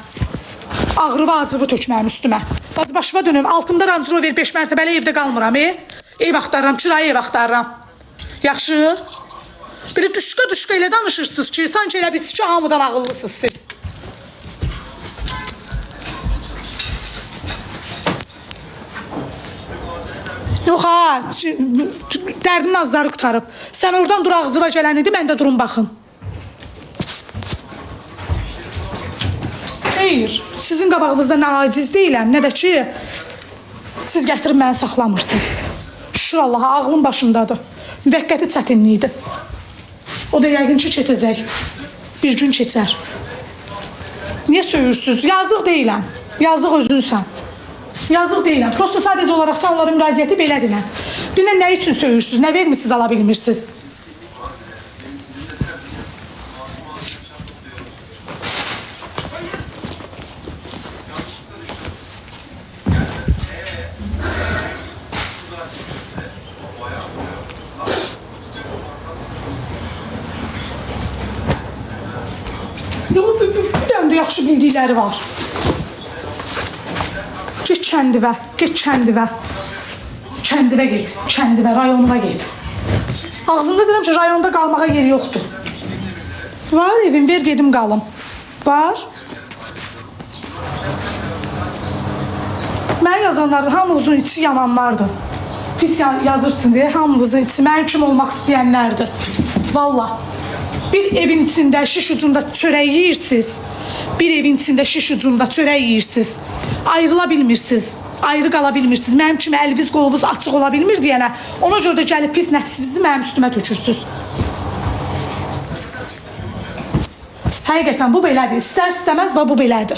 Ağrı və acıvı tök mənim üstümə. Bacı başıma dönüm, altımda Range Rover 5 mərtəbəli evdə qalmıram, ev axtarıram, kirayə ev axtarıram. Yaxşı? Bir düşqa elə danışırsınız ki, sanki elə biz ki, hamıdan ağıllısınız siz. Yox ha, dərdinin azları qutarıb. Sən oradan dur ağzıva gələn idi, mən də durum baxım. Xeyr, sizin qabağınızda nə aciz deyiləm, nə də ki, siz gətirib məni saxlamırsınız. Şükür Allaha, ağlım başındadır. Müvəqqəti çətinlikdir. O da yəqin ki, keçəcək. Bir gün keçər. Niyə söyürsünüz? Yazıq deyiləm. Yazıq özünsən. Yazıq deyiləm. Prosta sadəcə olaraq sən onların müraciəti belədir. Dünən nə üçün söyürsünüz? Nə vermişsiniz, ala bilmirsiniz? Bir dənə də yaxşı bildikləri var. Get kəndivə, get kəndivə. Kəndivə get, kəndivə, rayonuna get. Ağzımda deyirəm ki, rayonda qalmağa yeri yoxdur. Var evim, ver gedim qalım. Var. Mən yazanların hamımızın içi yananlardır. Pis yazırsın deyə hamımızın içi mənim kim olmaq istəyənlərdir. Valla. Bir evin içində şiş ucunda çörək yeyirsiniz. Bir evin içində şiş ucunda çörək yeyirsiniz. Ayrıla bilmirsiniz. Ayrı qala bilmirsiniz. Mənim kimi əliniz qolunuz açıq ola bilmir deyənə. Ona görə də gəlib pis nəfsinizi mənim üstümə tökürsünüz. Həqiqətən bu belədir. İstər istəməz bu belədir.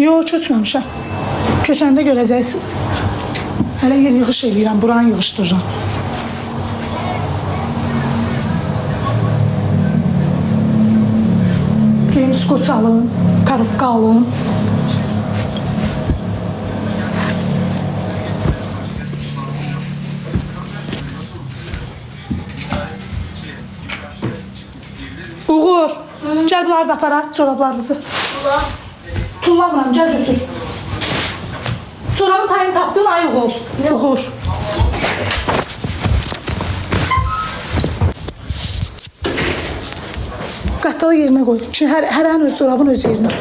Yox, köçməmişəm. Köçəndə görəcəksiniz. Hələ yer yığış edirəm, buranı yığışdırıram. Geyin skoç alın, karıpqa alın. Uğur, gəl bunları da apara, çorablarınızı. Tullamıram, gəl götür. Çorabın tayını tapdın, ay Uğur. Uğur. Qattalı yerinə qoy. Çünki hərənin öz çorabın öz yerinə.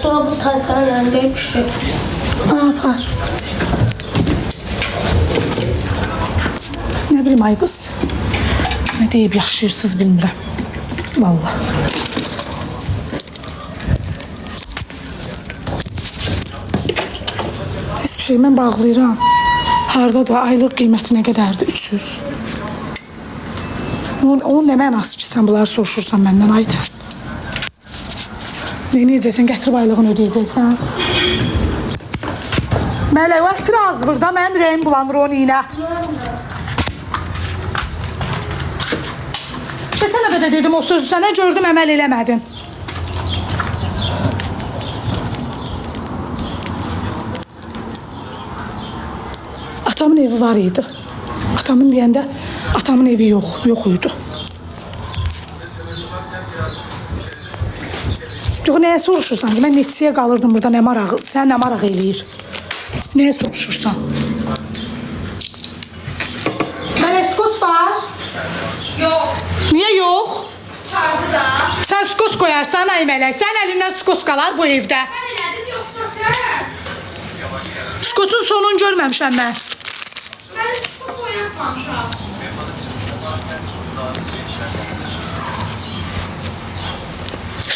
Çorabın tayısının əlindəymişdi. Apar. Nə bilim ay qız. Nə deyib yaşayırsınız bilmirəm. Vallahi. Hiçbir şey mən bağlayıram. Harda da aylıq qiyməti nə qədərdir? 300. O nə mənası ki, sən bunları soruşursan məndən, Aytən? Ne edəcəksən? Gətirib aylığını ödəyəcəksən. Mələ, o etirazdır da, mənim ürəyim bulanır onun iynə. Keçən dəfə də dedim o sözü sənə, gördüm, əməl eləmədin. Atamın evi var idi. Atamın deyəndə, atamın evi yox idi. Yox, nəyə soruşursan ki, mən neçəyə qalırdım burada, nə maraq, sən nə maraq eləyir? Nəyə soruşursan? Mələ, skoç var? Yox, Niyə yox? çarpı da. Sən skoç qoyarsan, ay mələk, sən əlindən skoç qalar bu evdə. Mən elədim yoxsa sən? Skoçun sonunu görməmişəm mən. Mən çox oynatmamışam.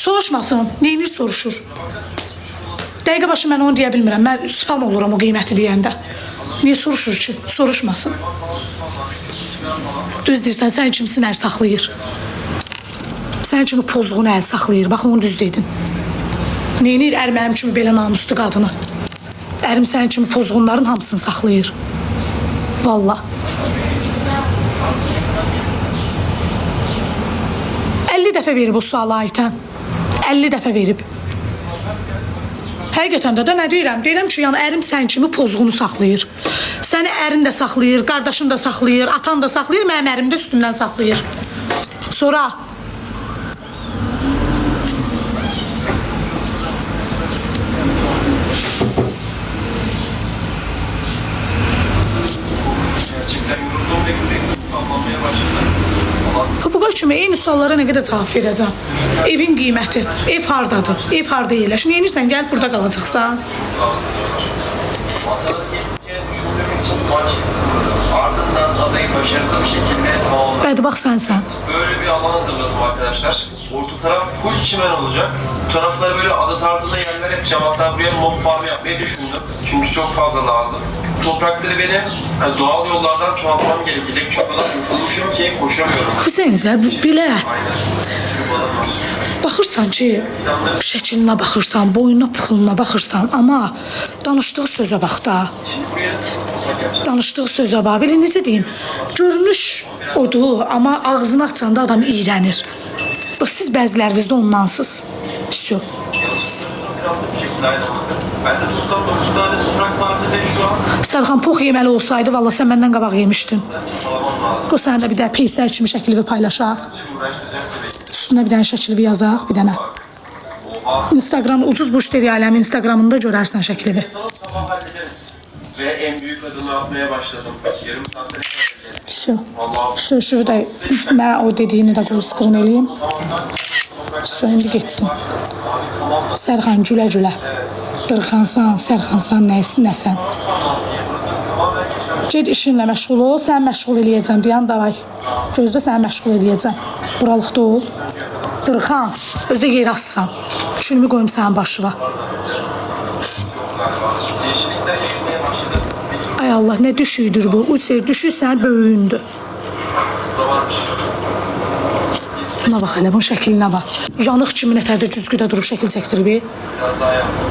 Soruşmasın, neyini soruşur? Dəqiqə başı mən onu deyə bilmirəm, mən spam oluram o qiyməti deyəndə. Niyə soruşur ki? Soruşmasın. Düz deyirsən, sən kimsin əl saxlayır? Sən kimi pozğun əl saxlayır, bax onu düz dedin. Neynir ər mənim kimi belə namuslu qadını? Ərim sənin kimi pozğunların hamısını saxlayır. Valla. 50 dəfə verib o sualı Aytən. 50 dəfə verib. Həqiqətən də nə deyirəm? Deyirəm ki, yəni ərim sən kimi pozğunu saxlayır. Səni ərin də saxlayır, qardaşın da saxlayır, atan da saxlayır, mənim ərim də üstündən saxlayır. Sonra Papuqa kimi eyni suallara nə qədər cavab verəcəm? Evin qiyməti, ev hardadır, ev harda yerləşir? Neyinirsən, gəlib burada qalacaqsan? puan çektim. Ardından adayı başarılı bir şekilde tamamladım. Bədbax sənsən. Böyle bir alan hazırladım arkadaşlar. Orta taraf full çimen olacak. Bu taraflara böyle ada tarzında yerler yapacağım. Hatta buraya mob farm yapmayı düşündüm. Çünkü çok fazla lazım. Toprakları benim yani doğal yollardan çoğaltmam gerekecek. Çok kadar yorulmuşum ki koşamıyorum. Hüseynizə, belə Aynen. Bir sürü balım var. baxırsan ki, şəklinə baxırsan, boyuna, puxuluna baxırsan, amma danışdığı sözə bax da. Şimdi buraya toprak yapacağım. Danışdığı sözə bax. Belə necə deyim? Görünüş odur, amma ağzını açanda adam iyrənir. Bax, siz bəzilərinizdə ondansınız. Всё. Bir şekilde aynı bakın. Ben de toplam 9 tane toprak vardı ve şu an Sərxan pox yeməli olsaydı, valla sən məndən qabaq yemişdin. çabalamam lazım. O sənə də bir də peysər kimi şəkli paylaşaq. Şimdi uğraştıracağım tabii. Üstünə bir dənə şəkli yazaq, bir dənə. Oha. Instagram, ucuz müşteri aləm Instagramında görərsən şəkli. Tamam hallederiz. Ve en büyük adımı atmaya başladım. Yarım saatte ne halledeceğiz? Всё. Vallahi Sözü də mən o dediyini də gül skrin eləyim. Всё, indi getdim. Sərxan gülə-gülə. Qırxansan, sərxansan, nəsən. Ged işinlə məşğul ol, sən məşğul eləyəcəm deyən davay. Gözdə səni məşğul eləyəcəm. Buralıqda ol. Qırxan, özə yer assan. Külümü qoyum sənin başına. Yeşillikler yayılmaya başladı. Bir tur Ay Allah, nə düşüydür bu? User düşürsən böyüyündü. da varmış. Buna bax hələ, bunun şəklinə bax. Yanıq kimi nətərdə güzgüdə durub şəkil çəkdirib. Biraz daha yaptım.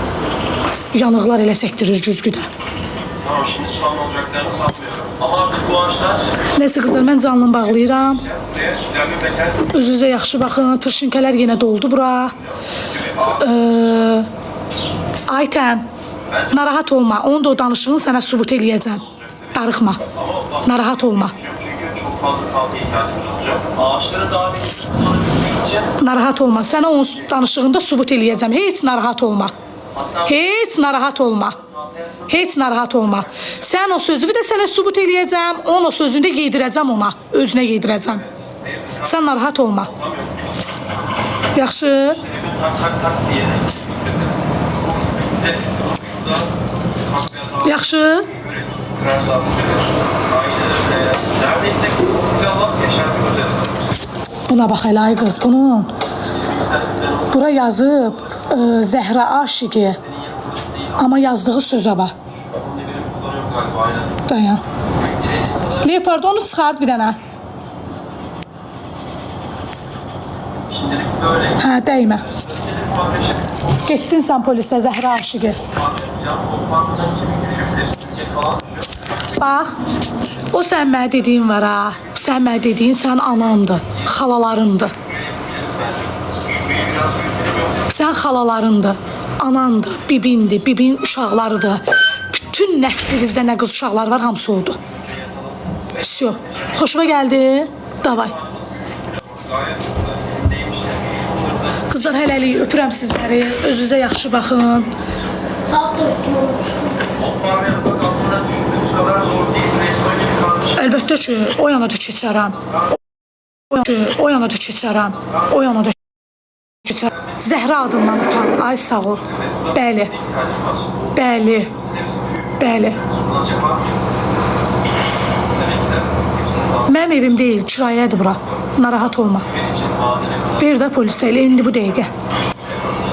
Yanıqlar elə çəkdirir güzgüdə. Tamam şimdi spam olacaklarını sanmıyorum. Ama artık bu ağaçlar Nəysə qızlar, mən canlımı bağlayıram. buraya güzel bir mekan. Özünüzə yaxşı baxın. Tırşınkələr yenə doldu bura. Aytəm, narahat olma. Onun da o danışığını sənə sübut eləyəcəm. Darıxma. Narahat olma. Çünkü çok fazla tavsiye ihtiyacımız olacak. Ağaçları daha verimli kullanabilmek için Narahat olma. Sənə onun danışığında sübut eləyəcəm. Heç narahat olma. Heç narahat olma. Heç narahat olma. Sən o sözü də sənə sübut eləyəcəm. Onun o sözünü də geydirəcəm ona. Özünə geydirəcəm. Sən narahat olma. Yaxşı. tak tak tak diye. Bir de burada ufak bir hata Yaxşı. kırarsa atlayacak. Aynen öyle. Neredeyse bir alan yaşanıyor üzerinde. Buna bax elə ay qız, bunun. Bura yazıb Zəhra Aşiqi. Amma yazdığı sözə bax. Onun birini kullanıyorum galiba aynen. Dayan. Leopard onu çıxart bir dənə. Şimdilik böyle. Hə, dəymə. Telefonum arkadaşlar. Getdin sən polisə Zəhra Aşiqi. O farkından kimi düşüktür. Türkiye falan düşüyor. Bax, o sən mənə dediyin var ha. Sən mənə dediyin sən anandır, xalalarındır. Şurayı biraz büyütelim yoksa Sən xalalarındır, anandır, bibindir, bibin uşaqlarıdır. Bütün nəslinizdə nə qız uşaqlar var, hamısı odur. Всё. Xoşuma gəldi? Davay. gayet elimdeymiş yani. Şunları da Qızlar hələlik öpürəm sizləri. Özünüzə yaxşı baxın. Sağ dostum. o farm yapmak aslında düşündüğümüz kadar zor değil. Restoran gibi kalmış. Əlbəttə ki, o yana da keçərəm. O yana da keçərəm. O yana da keçərəm. Zəhra adından utan. Ay sağ ol. Bəli. Bəli. Bəli. Nasıl yapar? Demek ki de hepsini tavsiye Mənim evim deyil, kirayədir bura. Narahat olma. için madene kadar Ver də polisə elə indi bu dəqiqə.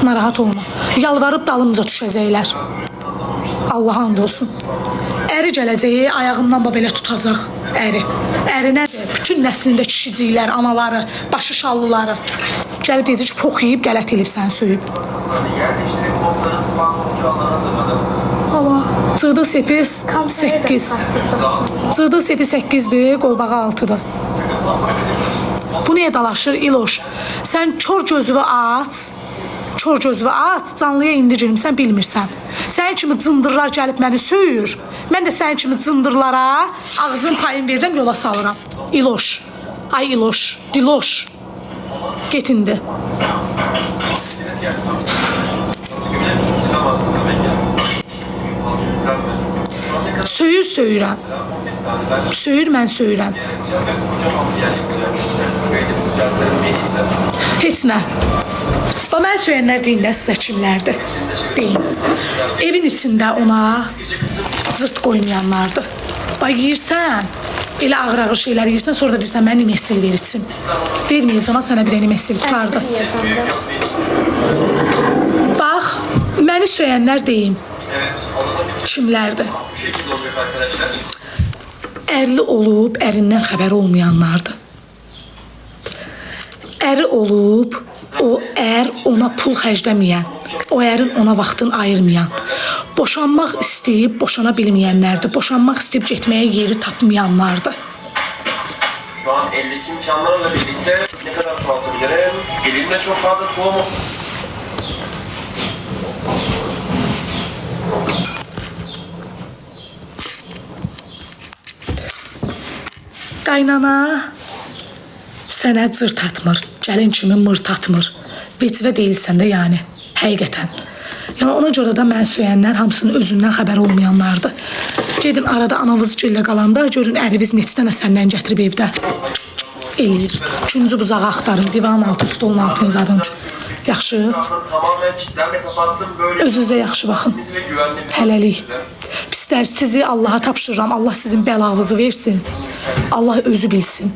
Narahat olma. Yalvarıb dalımıza düşəcəklər. Allah and olsun. Əri gələcəyi ayağımdan belə tutacaq. Əri. Əri nədir? Bütün nəslində kişiciklər, anaları, başı şallıları. Gəlib deyəcək ki, pox yeyib qələt elib səni söyüb. yerleştirip topları spam olacağını hazırladım. Hava. Cığdı 8, 8. Cığdı 8-dir, qolbağı 6-dır. Bu niyə dalaşır İloş? Sən kör gözünü aç. Kör gözünü aç, canlıya indirim, sən bilmirsən. Sənin kimi cındırlar gəlib məni söyür. Mən də sənin kimi cındırlara ağzın payını verirəm, yola salıram. İloş. Ay İloş, Diloş. Get indi. Çıkamazsın tabii ki. Şu an ne kadar Söyür söyürəm. Söyür mən söyürəm. kocaman bir yer yapacağım. Böyle bir düzeltelim neyse. Heç nə. Və mən söyənlər deyirlər sizə kimlərdir? Deyim. Evin içində ona zırt qoymayanlardır. Bax yeyirsən, elə ağır-ağır şeylər yeyirsən, sonra da deyirsən mənə nimesili ver içsin. Verməyəcəm ha sənə bir də nimesili tutardı. Bax, məni söyənlər deyim. Evet, anlatabilirim. Kimlərdir? Bu şekilde olacak arkadaşlar. Ərli olub, ərindən xəbəri olmayanlardır. Əri olub, o ər ona pul xərcləməyən, o ərin ona vaxtını ayırmayan, boşanmaq istəyib boşana bilməyənlərdir, boşanmaq istəyib getməyə yeri tapmayanlardır. Şu an eldeki imkanlarla birlikte ne kadar çoğaltabilirim? Elimde çok fazla tohum. Qaynana sənə cırt atmır, gəlin kimi mırt atmır. Vecvə deyilsən də yəni, həqiqətən. Yəni ona görə də mən söyənlər hamısının özündən xəbər olmayanlardır. Gedin arada anavız gillə qalanda görün əriviz neçə dənə səndən gətirib evdə eləyir. Üçüncü buzağı axtarın, divanın altı, stolun altını zadın. Yaxşı. Tamamen çitlerle kapattım. Böyle Özünüzə yaxşı baxın. ve güvenli. Hələlik. Pislər sizi Allaha tapşırıram. Allah sizin bəlavızı versin. Allah özü bilsin.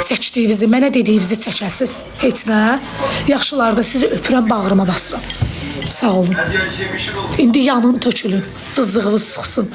Çəkdiyinizi, mənə dediyinizi çəkəsiz. Heç nə. Yaxşılarda sizi öpürəm, bağrıma basıram. Sağ olun. Hadi ya, yemişim oldu. İndi yanın tökülün. Cızığınız sıxsın.